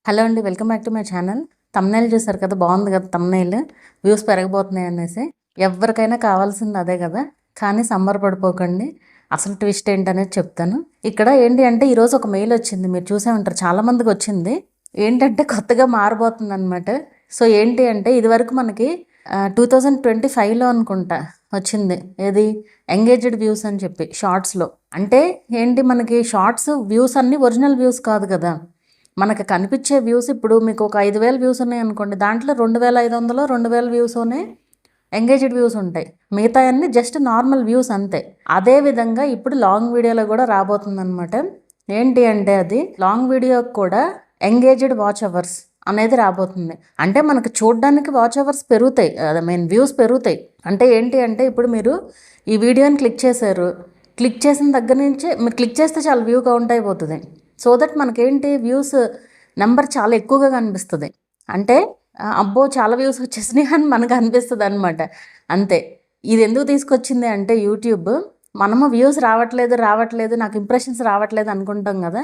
Hello అండి, welcome back to my channel. Thumbnail చూసారు కదా, బాగుంది కదా తమ్నైల్. వ్యూస్ పెరగబోతున్నాయి అనేసి ఎవరికైనా కావాల్సింది అదే కదా. కానీ సంబరపడిపోకండి, అసలు ట్విస్ట్ ఏంటనేది చెప్తాను. ఇక్కడ ఏంటి అంటే ఈరోజు ఒక మెయిల్ వచ్చింది, మీరు చూసే ఉంటారు, చాలామందికి వచ్చింది. ఏంటంటే కొత్తగా మారబోతుంది అనమాట. సో ఏంటి అంటే ఇదివరకు మనకి 2025లో అనుకుంటా వచ్చింది, ఏది ఎంగేజ్డ్ వ్యూస్ అని చెప్పి షార్ట్స్లో. అంటే ఏంటి, మనకి షార్ట్స్ వ్యూస్ అన్నీ ఒరిజినల్ వ్యూస్ కాదు కదా. మనకు కనిపించే వ్యూస్ ఇప్పుడు మీకు ఒక 5,000 వ్యూస్ ఉన్నాయి అనుకోండి, దాంట్లో 2,500 2,000 వ్యూస్నే ఎంగేజ్డ్ వ్యూస్ ఉంటాయి. మిగతా అన్ని జస్ట్ నార్మల్ వ్యూస్ అంతే. అదే విధంగా ఇప్పుడు లాంగ్ వీడియోలో కూడా రాబోతుందన్నమాట. ఏంటి అంటే అది లాంగ్ వీడియోకి కూడా ఎంగేజ్డ్ వాచ్ అవర్స్ అనేది రాబోతుంది. అంటే మనకు చూడడానికి వాచ్ అవర్స్ పెరుగుతాయి, వ్యూస్ పెరుగుతాయి. అంటే ఏంటి అంటే ఇప్పుడు మీరు ఈ వీడియోని క్లిక్ చేశారు, క్లిక్ చేసిన దగ్గర నుంచి మీరు క్లిక్ చేస్తే చాలా వ్యూ కౌంట్ అయిపోతుంది. సో దట్ మనకేంటి వ్యూస్ నెంబర్ చాలా ఎక్కువగా కనిపిస్తుంది. అంటే అబ్బో చాలా వ్యూస్ వచ్చేసినాయి అని మనకు అనిపిస్తుంది అనమాట. అంతే. ఇది ఎందుకు తీసుకొచ్చింది అంటే యూట్యూబ్, మనము వ్యూస్ రావట్లేదు నాకు ఇంప్రెషన్స్ రావట్లేదు అనుకుంటాం కదా.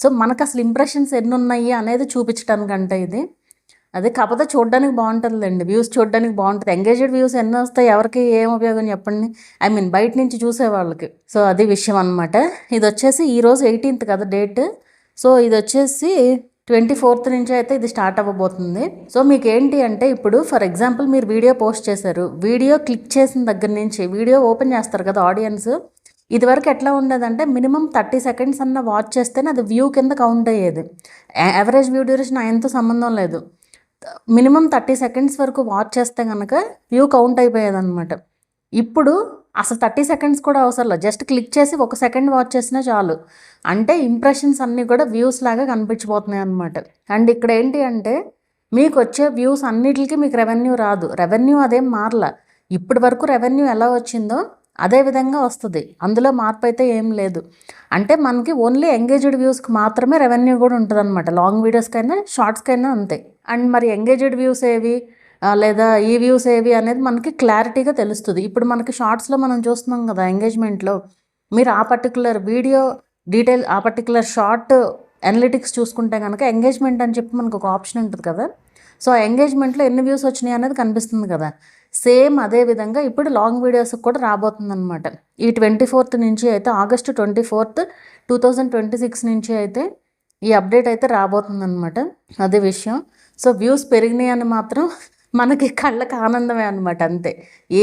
సో మనకు అసలు ఇంప్రెషన్స్ ఎన్ని ఉన్నాయి అనేది చూపించడానికంటే ఇది. అదే కాకపోతే చూడడానికి బాగుంటుందండి, వ్యూస్ చూడడానికి బాగుంటుంది. ఎంగేజ్డ్ వ్యూస్ ఎన్ని వస్తాయి, ఎవరికి ఏం ఉపయోగం చెప్పండి, బయట నుంచి చూసే వాళ్ళకి. సో అది విషయం అనమాట. ఇది వచ్చేసి ఈరోజు 18th కదా డేట్. సో ఇది వచ్చేసి 24th నుంచి అయితే ఇది స్టార్ట్ అవ్వబోతుంది. సో మీకు ఏంటి అంటే ఇప్పుడు ఫర్ ఎగ్జాంపుల్ మీరు వీడియో పోస్ట్ చేశారు, వీడియో క్లిక్ చేసిన దగ్గర నుంచి వీడియో ఓపెన్ చేస్తారు కదా ఆడియన్స్. ఇదివరకు ఎట్లా ఉండేదంటే మినిమం 30 సెకండ్స్ అన్న వాచ్ చేస్తేనే అది వ్యూ కింద కౌంట్ అయ్యేది. యావరేజ్ వ్యూ డ్యూరేషన్ ఆయనతో సంబంధం లేదు. మినిమం 30 సెకండ్స్ వరకు వాచ్ చేస్తే కనుక వ్యూ కౌంట్ అయిపోయేది అనమాట. ఇప్పుడు అసలు 30 సెకండ్స్ కూడా అవసరం లేదు, జస్ట్ క్లిక్ చేసి 1 సెకండ్ వాచ్ చేసినా చాలు. అంటే ఇంప్రెషన్స్ అన్నీ కూడా వ్యూస్ లాగా కనిపించిపోతున్నాయి అనమాట. అండ్ ఇక్కడ ఏంటి అంటే మీకు వచ్చే వ్యూస్ అన్నిటికీ మీకు రెవెన్యూ రాదు, రెవెన్యూ అదేం మారలా. ఇప్పటి వరకు రెవెన్యూ ఎలా వచ్చిందో అదే విధంగా వస్తుంది, అందులో మార్పు అయితే ఏం లేదు. అంటే మనకి ఓన్లీ ఎంగేజ్డ్ వ్యూస్కి మాత్రమే రెవెన్యూ కూడా ఉంటుంది అనమాట, లాంగ్ వీడియోస్కైనా షార్ట్స్కైనా అంతే. అండ్ మరి ఎంగేజ్డ్ వ్యూస్ ఏవి లేదా ఈ వ్యూస్ ఏవి అనేది మనకి క్లారిటీగా తెలుస్తుంది. ఇప్పుడు మనకి షార్ట్స్లో మనం చూస్తున్నాం కదా, ఎంగేజ్మెంట్లో మీరు ఆ పర్టికులర్ వీడియో డీటెయిల్, ఆ పర్టికులర్ షార్ట్ అనలిటిక్స్ చూసుకుంటే కనుక ఎంగేజ్మెంట్ అని చెప్పి మనకు ఒక ఆప్షన్ ఉంటుంది కదా. సో ఆ ఎంగేజ్మెంట్లో ఎన్ని వ్యూస్ వచ్చినాయి అనేది కనిపిస్తుంది కదా. సేమ్ అదే విధంగా ఇప్పుడు లాంగ్ వీడియోస్కి కూడా రాబోతుంది అనమాట. ఈ 24th నుంచి అయితే, August 24th 2026 నుంచి అయితే ఈ అప్డేట్ అయితే రాబోతుంది అనమాట. అదే విషయం. సో వ్యూస్ పెరిగినాయి అని మాత్రం మనకి కళ్ళకి ఆనందమే అనమాట, అంతే,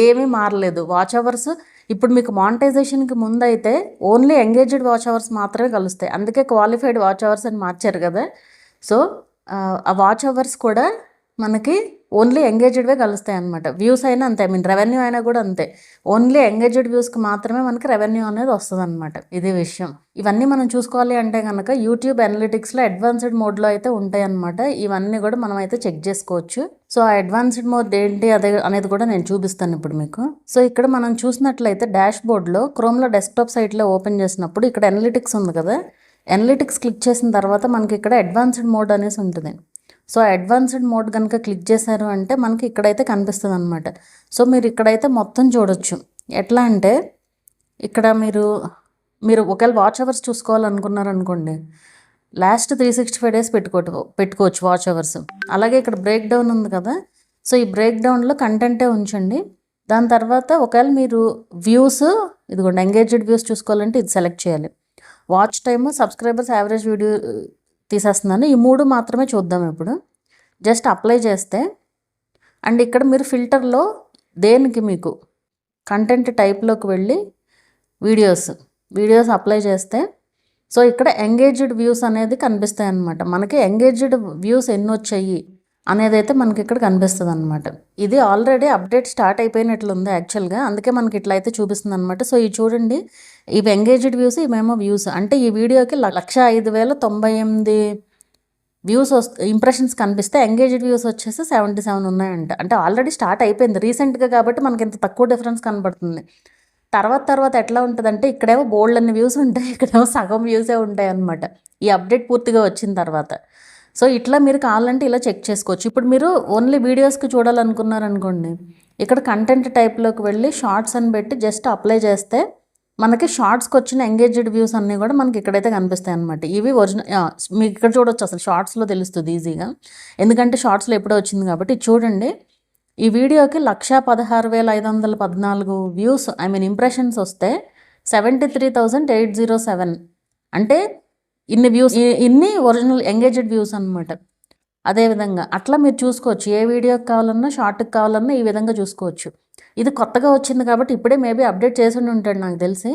ఏమీ మారలేదు. వాచ్ అవర్స్ ఇప్పుడు మీకు మానిటైజేషన్కి ముందు అయితే ఓన్లీ ఎంగేజ్డ్ వాచ్ అవర్స్ మాత్రమే కలుస్తాయి, అందుకే క్వాలిఫైడ్ వాచ్ అవర్స్ అని మార్చారు కదా. సో ఆ వాచ్ అవర్స్ కూడా మనకి ఓన్లీ ఎంగేజ్డ్వే కలుస్తాయి అనమాట. వ్యూస్ అయినా అంతే, రెవెన్యూ అయినా కూడా అంతే. ఓన్లీ ఎంగేజ్డ్ వ్యూస్కి మాత్రమే మనకి రెవెన్యూ అనేది వస్తుంది అనమాట. ఇది విషయం. ఇవన్నీ మనం చూసుకోవాలి అంటే కనుక యూట్యూబ్ అనలిటిక్స్లో అడ్వాన్స్డ్ మోడ్లో అయితే ఉంటాయి అనమాట. ఇవన్నీ కూడా మనం అయితే చెక్ చేసుకోవచ్చు. సో ఆ అడ్వాన్స్డ్ మోడ్ ఏంటి అదే అనేది కూడా నేను చూపిస్తాను ఇప్పుడు మీకు. సో ఇక్కడ మనం చూసినట్లయితే డాష్ బోర్డ్లో క్రోమ్లో డెస్క్టాప్ సైట్లో ఓపెన్ చేసినప్పుడు ఇక్కడ అనలిటిక్స్ ఉంది కదా, అనలిటిక్స్ క్లిక్ చేసిన తర్వాత మనకి ఇక్కడ అడ్వాన్స్డ్ మోడ్ అనేసి ఉంటుంది. సో అడ్వాన్స్డ్ మోడ్ కనుక క్లిక్ చేశారు అంటే మనకి ఇక్కడైతే కనిపిస్తుంది అనమాట. సో మీరు ఇక్కడైతే మొత్తం చూడొచ్చు. ఎట్లా అంటే ఇక్కడ మీరు ఒకవేళ వాచ్ అవర్స్ చూసుకోవాలనుకున్నారనుకోండి, లాస్ట్ 365 days పెట్టుకోవచ్చు వాచ్ అవర్స్. అలాగే ఇక్కడ బ్రేక్ డౌన్ ఉంది కదా, సో ఈ బ్రేక్ డౌన్లో కంటెంటే ఉంచండి. దాని తర్వాత ఒకవేళ మీరు వ్యూస్, ఇదిగోండి ఎంగేజ్డ్ వ్యూస్ చూసుకోవాలంటే ఇది సెలెక్ట్ చేయాలి. Watch time, subscribers, average video తీసేస్తున్నాను, ఈ 3 మాత్రమే చూద్దాం ఇప్పుడు. జస్ట్ అప్లై చేస్తే, అండ్ ఇక్కడ మీరు ఫిల్టర్లో దేనికి మీకు కంటెంట్ టైప్లోకి వెళ్ళి వీడియోస్ అప్లై చేస్తే, సో ఇక్కడ ఎంగేజ్డ్ వ్యూస్ అనేది కనిపిస్తాయి అన్నమాట. మనకి ఎంగేజ్డ్ వ్యూస్ ఎన్ని వచ్చాయి అనేది అయితే మనకి ఇక్కడ కనిపిస్తుంది అనమాట. ఇది ఆల్రెడీ అప్డేట్ స్టార్ట్ అయిపోయినట్లుంది యాక్చువల్గా, అందుకే మనకి ఇట్లా అయితే చూపిస్తుంది అనమాట. సో ఇవి చూడండి, ఇవి ఎంగేజ్డ్ వ్యూస్, ఇవేమో వ్యూస్. అంటే ఈ వీడియోకి 105,098 వ్యూస్ ఇంప్రెషన్స్ కనిపిస్తే ఎంగేజ్డ్ వ్యూస్ వచ్చేసి 77 ఉన్నాయంట. అంటే ఆల్రెడీ స్టార్ట్ అయిపోయింది రీసెంట్గా కాబట్టి మనకి ఇంత తక్కువ డిఫరెన్స్ కనబడుతుంది. తర్వాత ఎట్లా ఉంటుందంటే ఇక్కడేమో బోల్డ్ అన్ని వ్యూస్ ఉంటాయి, ఇక్కడేమో సగం వ్యూసే ఉంటాయి అనమాట ఈ అప్డేట్ పూర్తిగా వచ్చిన తర్వాత. సో ఇట్లా మీరు కావాలంటే ఇలా చెక్ చేసుకోవచ్చు. ఇప్పుడు మీరు ఓన్లీ వీడియోస్కి చూడాలనుకున్నారనుకోండి, ఇక్కడ కంటెంట్ టైప్లోకి వెళ్ళి షార్ట్స్ అని పెట్టి జస్ట్ అప్లై చేస్తే మనకి షార్ట్స్కి వచ్చిన ఎంగేజ్డ్ వ్యూస్ అన్నీ కూడా మనకి ఇక్కడైతే కనిపిస్తాయి అనమాట. ఇవి ఒరిజినల్ మీకు ఇక్కడ చూడొచ్చు, అసలు షార్ట్స్లో తెలుస్తుంది ఈజీగా, ఎందుకంటే షార్ట్స్లో ఎప్పుడో వచ్చింది కాబట్టి. చూడండి, ఈ వీడియోకి 1,16,514 వ్యూస్, ఇంప్రెషన్స్ వస్తే 73,807, అంటే ఇన్ని వ్యూస్, ఇన్ని ఒరిజినల్ ఎంగేజ్డ్ వ్యూస్ అనమాట. అదేవిధంగా అట్లా మీరు చూసుకోవచ్చు, ఏ వీడియోకి కావాలన్నా షార్ట్కి కావాలన్నా ఈ విధంగా చూసుకోవచ్చు. ఇది కొత్తగా వచ్చింది కాబట్టి ఇప్పుడే మేబీ అప్డేట్ చేసి ఉంటాడు నాకు తెలిసి.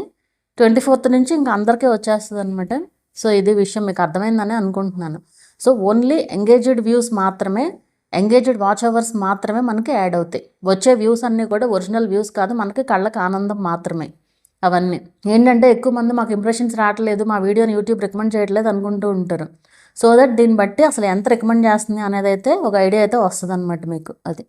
24th నుంచి ఇంకా అందరికీ వచ్చేస్తుంది అనమాట. సో ఇది విషయం మీకు అర్థమైందని అనుకుంటున్నాను. సో ఓన్లీ ఎంగేజ్డ్ వ్యూస్ మాత్రమే, ఎంగేజ్డ్ వాచ్ అవర్స్ మాత్రమే మనకి యాడ్ అవుతాయి. వచ్చే వ్యూస్ అన్నీ కూడా ఒరిజినల్ వ్యూస్ కాదు, మనకి కళ్ళకి ఆనందం మాత్రమే. అవన్నీ ఏంటంటే ఎక్కువ మంది మాకు ఇంప్రెషన్స్ రావట్లేదు, మా వీడియోని యూట్యూబ్ రికమెండ్ చేయట్లేదు అనుకుంటూ ఉంటారు. సో దట్ దీన్ని బట్టి అసలు ఎంత రికమెండ్ చేస్తుంది అనేది అయితే ఒక ఐడియా అయితే వస్తుంది అనమాట మీకు. అది